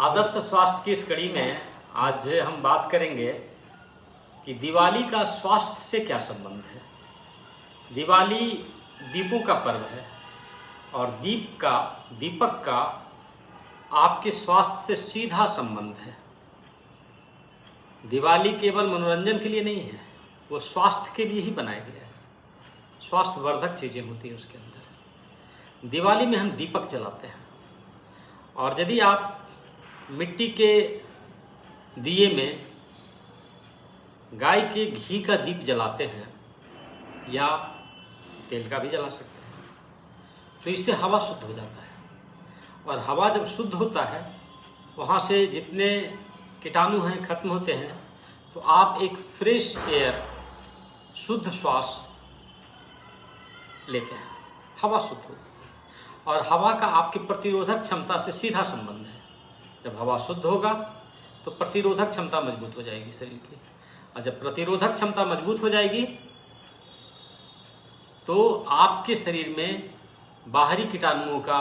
आदर्श स्वास्थ्य की इस कड़ी में आज हम बात करेंगे कि दिवाली का स्वास्थ्य से क्या संबंध है। दिवाली दीपों का पर्व है और दीपक का आपके स्वास्थ्य से सीधा संबंध है। दिवाली केवल मनोरंजन के लिए नहीं है, वो स्वास्थ्य के लिए ही बनाया गया है। स्वास्थ्य वर्धक चीज़ें होती हैं उसके अंदर। दिवाली में हम दीपक जलाते हैं और यदि आप मिट्टी के दिए में गाय के घी का दीप जलाते हैं या तेल का भी जला सकते हैं तो इससे हवा शुद्ध हो जाता है। और हवा जब शुद्ध होता है वहाँ से जितने कीटाणु हैं खत्म होते हैं, तो आप एक फ्रेश एयर, शुद्ध श्वास लेते हैं, हवा शुद्ध होती है। और हवा का आपकी प्रतिरोधक क्षमता से सीधा संबंध है। जब हवा शुद्ध होगा तो प्रतिरोधक क्षमता मजबूत हो जाएगी शरीर की, और जब प्रतिरोधक क्षमता मजबूत हो जाएगी तो आपके शरीर में बाहरी कीटाणुओं का,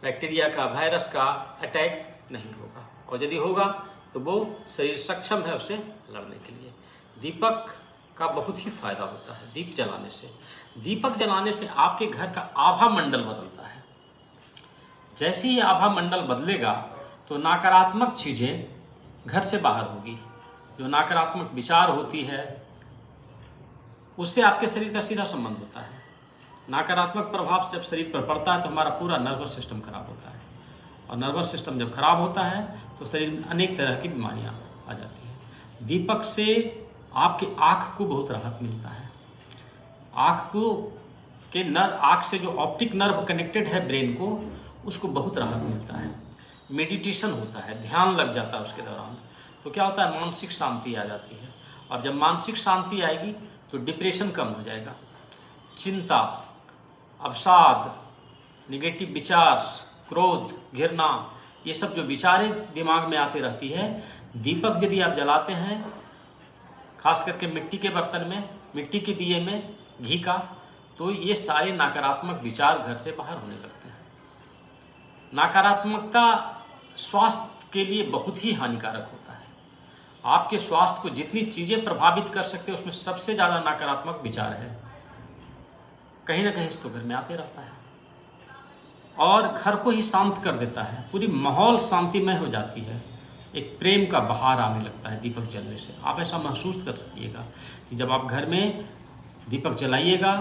बैक्टीरिया का, वायरस का अटैक नहीं होगा, और यदि होगा तो वो शरीर सक्षम है उससे लड़ने के लिए। दीपक का बहुत ही फायदा होता है दीप जलाने से। दीपक जलाने से आपके घर का आभा मंडल बदलता है। जैसे ही आभा मंडल बदलेगा तो नकारात्मक चीज़ें घर से बाहर होगी। जो नकारात्मक विचार होती है उससे आपके शरीर का सीधा संबंध होता है। नकारात्मक प्रभाव जब शरीर पर पड़ता है तो हमारा पूरा नर्वस सिस्टम खराब होता है, और नर्वस सिस्टम जब खराब होता है तो शरीर में अनेक तरह की बीमारियां आ जाती हैं। दीपक से आपकी आँख को बहुत राहत मिलता है। आँख से जो ऑप्टिक नर्व कनेक्टेड है ब्रेन को, उसको बहुत राहत मिलता है। मेडिटेशन होता है, ध्यान लग जाता है उसके दौरान, तो क्या होता है, मानसिक शांति आ जाती है। और जब मानसिक शांति आएगी तो डिप्रेशन कम हो जाएगा। चिंता, अवसाद, निगेटिव विचार, क्रोध, घृणा, ये सब जो विचारें दिमाग में आती रहती है, दीपक यदि आप जलाते हैं, खास करके मिट्टी के बर्तन में, मिट्टी के दिए में घी का, तो ये सारे नकारात्मक विचार घर से बाहर होने लगते हैं। नकारात्मकता स्वास्थ्य के लिए बहुत ही हानिकारक होता है। आपके स्वास्थ्य को जितनी चीज़ें प्रभावित कर सकते हैं उसमें सबसे ज़्यादा नकारात्मक विचार है। कहीं ना कहीं तो घर में आते रहता है और घर को ही शांत कर देता है। पूरी माहौल शांतिमय हो जाती है। एक प्रेम का बहार आने लगता है दीपक जलने से। आप ऐसा महसूस कर सकिएगा कि जब आप घर में दीपक जलाइएगा,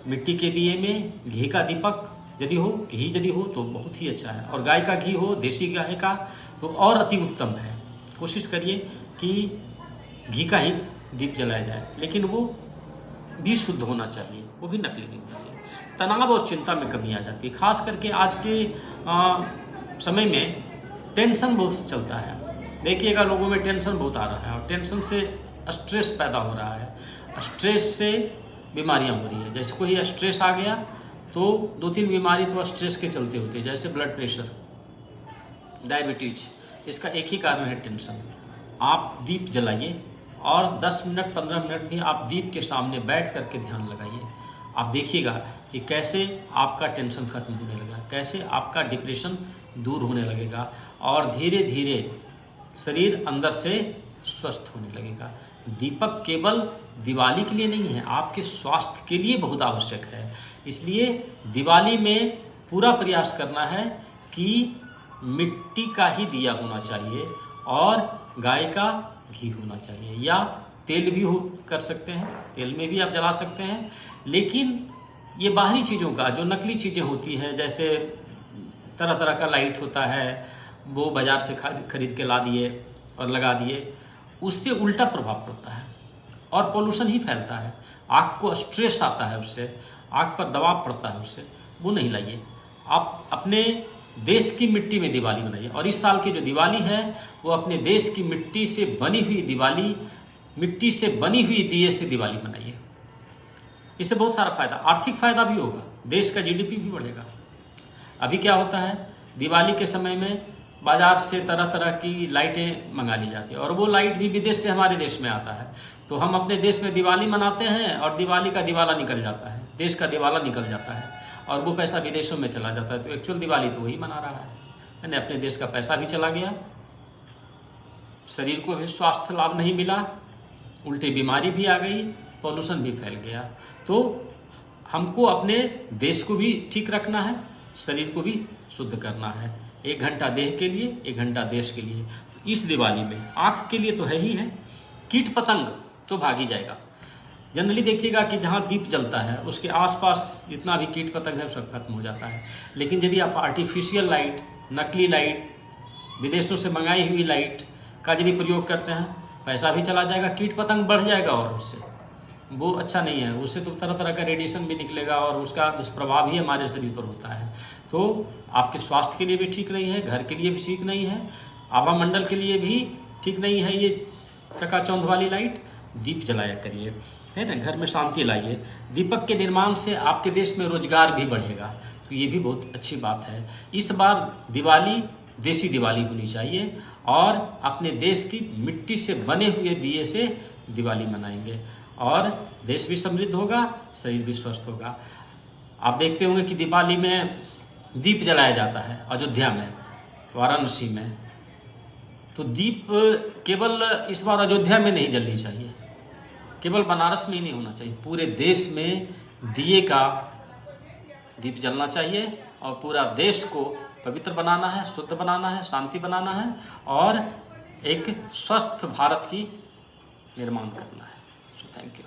मिट्टी के दिए में घी का दीपक यदि हो तो बहुत ही अच्छा है, और गाय का घी हो, देसी गाय का, तो और अति उत्तम है। कोशिश करिए कि घी का ही दीप जलाया जाए, लेकिन वो भी शुद्ध होना चाहिए, वो भी नकली नहीं होना चाहिए। तनाव और चिंता में कमी आ जाती है। खास करके आज के समय में टेंशन बहुत चलता है। देखिएगा लोगों में टेंशन बहुत आ रहा है, और टेंशन से स्ट्रेस पैदा हो रहा है। स्ट्रेस से बीमारियां हो रही है। जैसे कोई स्ट्रेस आ गया तो 2-3 बीमारी तो स्ट्रेस के चलते होती है, जैसे ब्लड प्रेशर, डायबिटीज। इसका एक ही कारण है, टेंशन। आप दीप जलाइए और 10 मिनट 15 मिनट भी आप दीप के सामने बैठ करके ध्यान लगाइए। आप देखिएगा कि कैसे आपका टेंशन खत्म होने लगेगा, कैसे आपका डिप्रेशन दूर होने लगेगा, और धीरे धीरे शरीर अंदर से स्वस्थ होने लगेगा। दीपक केवल दिवाली के लिए नहीं है, आपके स्वास्थ्य के लिए बहुत आवश्यक है। इसलिए दिवाली में पूरा प्रयास करना है कि मिट्टी का ही दिया होना चाहिए और गाय का घी होना चाहिए, या तेल भी कर सकते हैं, तेल में भी आप जला सकते हैं। लेकिन ये बाहरी चीज़ों का, जो नकली चीज़ें होती हैं, जैसे तरह तरह का लाइट होता है, वो बाज़ार से खरीद के ला दिए और लगा दिए, उससे उल्टा प्रभाव पड़ता है और पोल्यूशन ही फैलता है। आँख को स्ट्रेस आता है उससे, आँख पर दबाव पड़ता है उससे। वो नहीं लाइए। आप अपने देश की मिट्टी में दिवाली बनाइए, और इस साल की जो दिवाली है वो अपने देश की मिट्टी से बनी हुई दिवाली, मिट्टी से बनी हुई दिए से दिवाली बनाइए। इससे बहुत सारा फायदा, आर्थिक फायदा भी होगा, देश का जीडीपी भी बढ़ेगा। अभी क्या होता है, दिवाली के समय में बाजार से तरह तरह की लाइटें मंगा ली जाती है, और वो लाइट भी विदेश से हमारे देश में आता है। तो हम अपने देश में दिवाली मनाते हैं और दिवाली का दिवाला निकल जाता है, देश का दिवाला निकल जाता है, और वो पैसा विदेशों में चला जाता है। तो एक्चुअल दिवाली तो वही मना रहा है। यानी अपने देश का पैसा भी चला गया, शरीर को भी स्वास्थ्य लाभ नहीं मिला, उल्टी बीमारी भी आ गई, पॉल्यूशन भी फैल गया। तो हमको अपने देश को भी ठीक रखना है, शरीर को भी शुद्ध करना है। 1 घंटा देह के लिए, 1 घंटा देश के लिए। इस दिवाली में आँख के लिए तो है ही है, कीट पतंग तो भाग ही जाएगा। जनरली देखिएगा कि जहाँ दीप जलता है उसके आसपास जितना भी कीट पतंग है वो सब खत्म हो जाता है। लेकिन यदि आप आर्टिफिशियल लाइट, नकली लाइट, विदेशों से मंगाई हुई लाइट का यदि प्रयोग करते हैं, पैसा भी चला जाएगा, कीट पतंग बढ़ जाएगा और उससे वो अच्छा नहीं है। उससे तो तरह तरह का रेडिएशन भी निकलेगा और उसका दुष्प्रभाव ही हमारे शरीर पर होता है। तो आपके स्वास्थ्य के लिए भी ठीक नहीं है, घर के लिए भी ठीक नहीं है, आवामंडल के लिए भी ठीक नहीं है ये चकाचौंध वाली लाइट। दीप जलाया करिए, है ना, घर में शांति लाइए। दीपक के निर्माण से आपके देश में रोजगार भी बढ़ेगा, तो ये भी बहुत अच्छी बात है। इस बार दिवाली देसी दिवाली होनी चाहिए और अपने देश की मिट्टी से बने हुए दिए से दिवाली मनाएंगे और देश भी समृद्ध होगा, शरीर भी स्वस्थ होगा। आप देखते होंगे कि दिवाली में दीप जलाया जाता है अयोध्या में, वाराणसी में। तो दीप केवल इस बार अयोध्या में नहीं जलनी चाहिए, केवल बनारस में ही नहीं होना चाहिए, पूरे देश में दिए का दीप जलना चाहिए और पूरा देश को पवित्र बनाना है, शुद्ध बनाना है, शांति बनाना है और एक स्वस्थ भारत की निर्माण करना है। So thank you.